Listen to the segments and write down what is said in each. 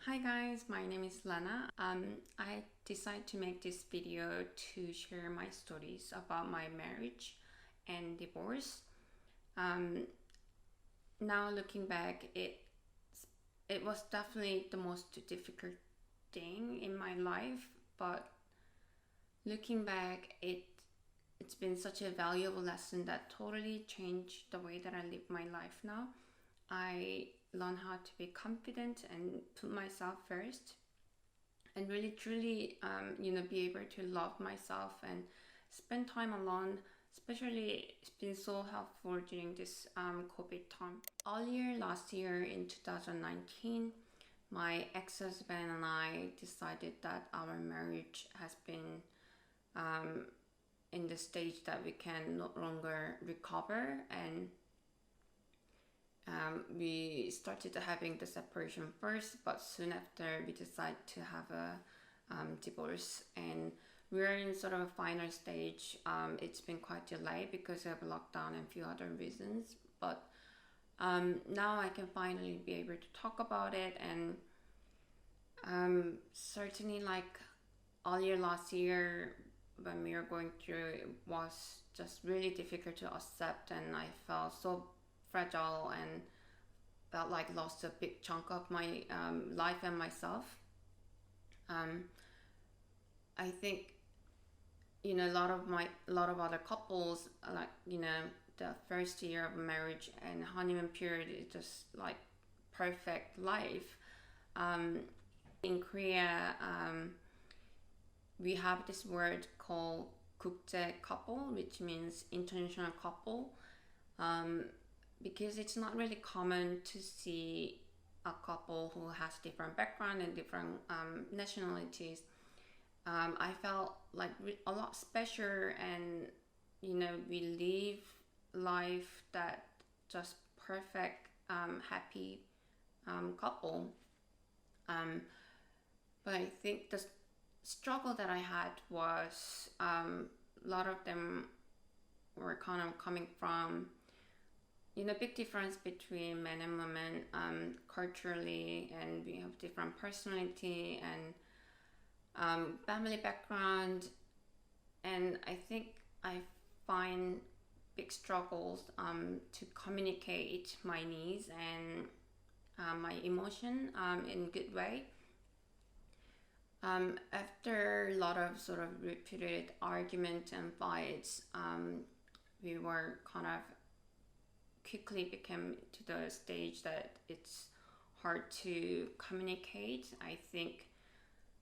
Hi guys, my name is Lana. I decided to make this video to share my stories about my marriage and divorce. Um, Now looking back, it was definitely the most difficult thing in my life, but looking back, it's been such a valuable lesson that totally changed the way that I live my life now. I learned how to be confident and put myself first and really truly be able to love myself and spend time alone, especially it's been so helpful during this COVID time. Earlier last year in 2019, my ex-husband and I decided that our marriage has been um, in the stage that we can no longer recover, and we started having the separation first, but soon after we decided to have a divorce, and we're in sort of a final stage. It's been quite delayed because of lockdown and a few other reasons, but now I can finally be able to talk about it. And certainly, like earlier last year when we were going through, it was just really difficult to accept, and I felt so fragile and felt like lost a big chunk of my life and myself. Um, I think a lot of other couples, like the first year of marriage and honeymoon period is just like perfect life. Um, in Korea, we have this word called 국제 couple, which means international couple. Um, because it's not really common to see a couple who has different background and different nationalities. I felt like a lot special, and we live life that just perfect, happy couple. But I think the struggle that I had was a lot of them were kind of coming from big difference between men and women culturally, and we have different personality and family background, and I think I find big struggles to communicate my needs and my emotion in a good way. After a lot of sort of repeated argument and fights, we were kind of quickly became to the stage that it's hard to communicate. I think,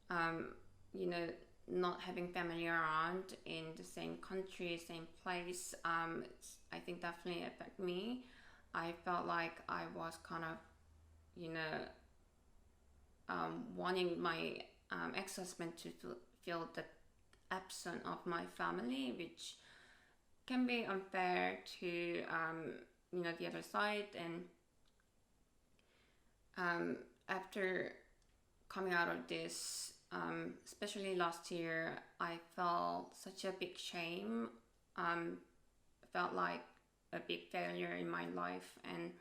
um, you know, not having family around in the same country, same place, I think definitely affect me. I felt like I was kind of, you know, wanting my ex-husband to feel the absence of my family, which can be unfair to the other side. And after coming out of this, especially last year, I felt such a big shame. Felt like a big failure in my life, and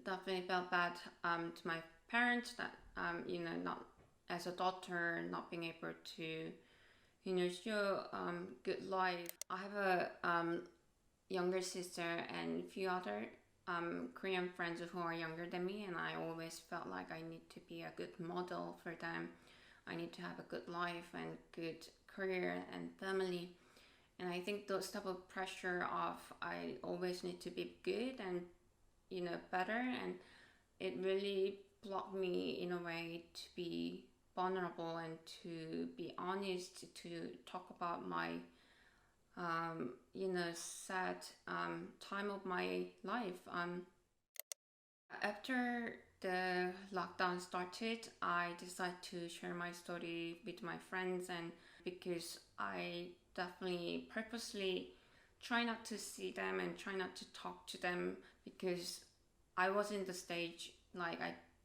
definitely felt bad to my parents that not as a daughter not being able to show good life. I have a younger sister and a few other Korean friends who are younger than me, and I always felt like I need to be a good model for them. I need to have a good life and good career and family. And I think those type of pressure of I always need to be good and better, and it really blocked me in a way to be vulnerable and to be honest, to talk about my sad time of my life. After the lockdown started, I decided to share my story with my friends, and because I definitely purposely try not to see them and try not to talk to them, because I was in the stage like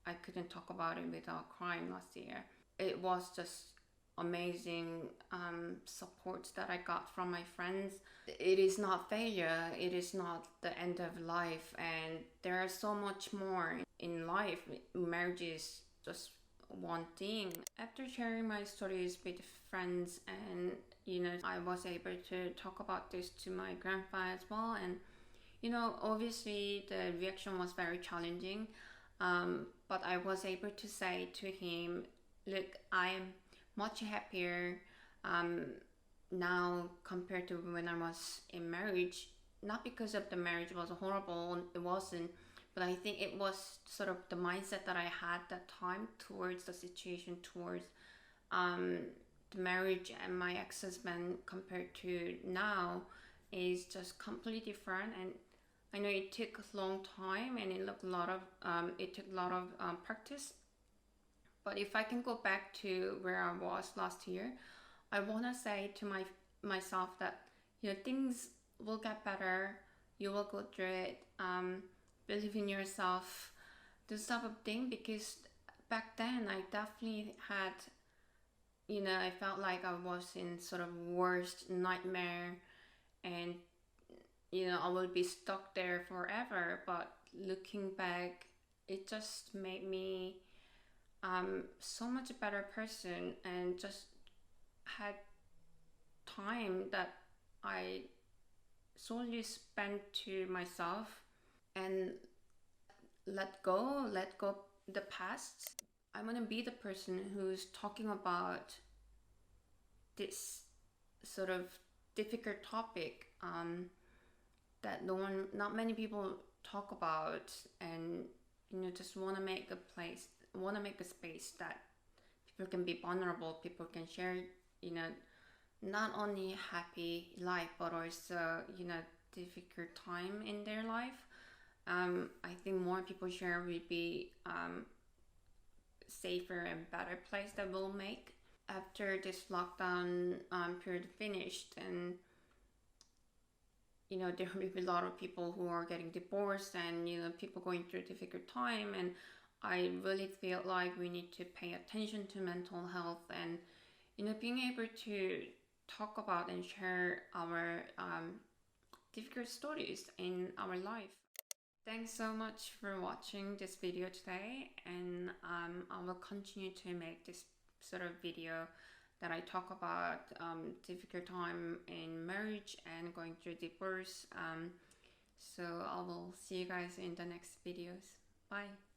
I couldn't talk about it without crying last year. It was just amazing support that I got from my friends. It is not failure, it is not the end of life, and there are so much more in life. Marriage is just one thing. After sharing my stories with friends, and I was able to talk about this to my grandpa as well, and obviously the reaction was very challenging, but I was able to say to him, look, I am much happier um, now compared to when I was in marriage. Not because of the marriage was horrible, it wasn't, but I think it was sort of the mindset that I had that time towards the situation, towards um, the marriage and my ex-husband compared to now is just completely different. And I know it took a long time, and it took a lot of practice. But if I can go back to where I was last year, I want to say to myself that things will get better. You will go through it. Believe in yourself. This type of thing, because back then I definitely had, I felt like I was in sort of worst nightmare, and I will be stuck there forever. But looking back, it just made me so much better person, and just had time that I solely spent to myself, and let go the past. I want to be the person who's talking about this sort of difficult topic that not many people talk about, and just want to make a space that people can be vulnerable, people can share, not only happy life but also difficult time in their life. I think more people share will be safer and better place that we'll make after this lockdown period finished. And there will be a lot of people who are getting divorced, and people going through a difficult time, and I really feel like we need to pay attention to mental health, and being able to talk about and share our difficult stories in our life. Thanks so much for watching this video today, and I will continue to make this sort of video that I talk about difficult time in marriage and going through divorce. So I will see you guys in the next videos. Bye.